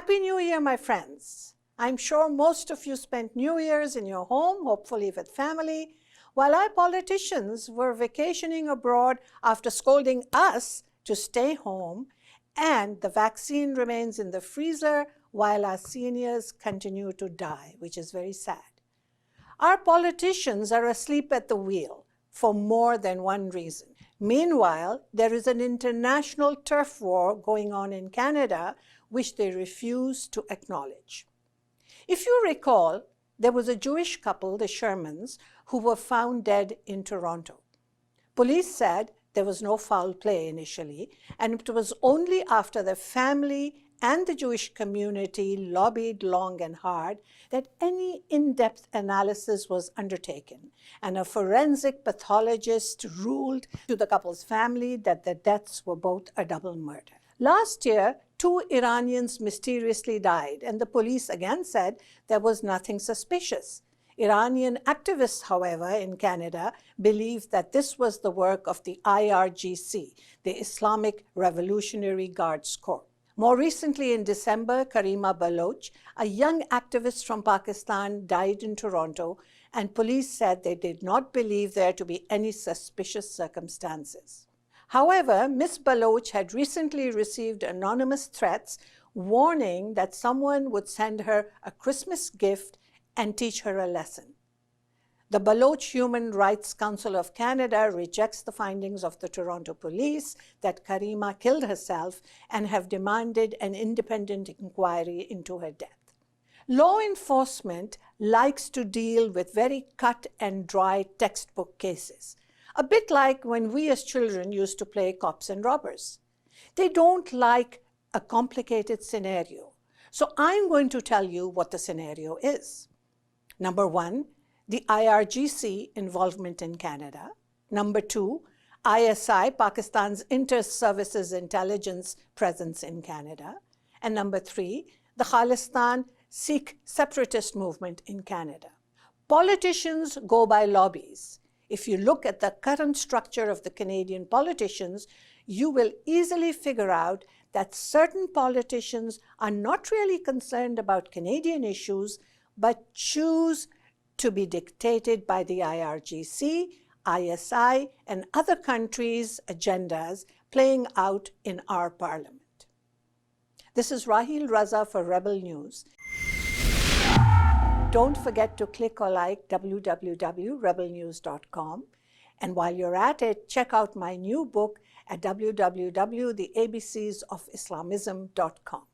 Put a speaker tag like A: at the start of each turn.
A: Happy New Year, my friends. I'm sure most of you spent New Year's in your home, hopefully with family, while our politicians were vacationing abroad after scolding us to stay home, and the vaccine remains in the freezer while our seniors continue to die, which is very sad. Our politicians are asleep at the wheel for more than one reason. Meanwhile, there is an international turf war going on in Canada, which they refuse to acknowledge. If you recall, there was a Jewish couple, the Shermans, who were found dead in Toronto. Police said there was no foul play initially, and it was only after the family and the Jewish community lobbied long and hard that any in-depth analysis was undertaken, and a forensic pathologist ruled to the couple's family that the deaths were both a double murder. Last year, 2 Iranians mysteriously died, and the police again said there was nothing suspicious. Iranian activists, however, in Canada, believed that this was the work of the IRGC, the Islamic Revolutionary Guards Corps. More recently, in December, Karima Baloch, a young activist from Pakistan, died in Toronto, and police said they did not believe there to be any suspicious circumstances. However, Ms. Baloch had recently received anonymous threats warning that someone would send her a Christmas gift and teach her a lesson. The Baloch Human Rights Council of Canada rejects the findings of the Toronto police that Karima killed herself and have demanded an independent inquiry into her death. Law enforcement likes to deal with very cut and dry textbook cases, a bit like when we as children used to play cops and robbers. They don't like a complicated scenario. So I'm going to tell you what the scenario is. Number 1, the IRGC involvement in Canada. Number 2, ISI, Pakistan's Inter-Services Intelligence presence in Canada. And number 3, the Khalistan Sikh separatist movement in Canada. Politicians go by lobbies. If you look at the current structure of the Canadian politicians, you will easily figure out that certain politicians are not really concerned about Canadian issues, but choose to be dictated by the IRGC, ISI, and other countries' agendas playing out in our parliament. This is Raheel Raza for Rebel News. Don't forget to click or like www.rebelnews.com. And while you're at it, check out my new book at www.theabcsofislamism.com.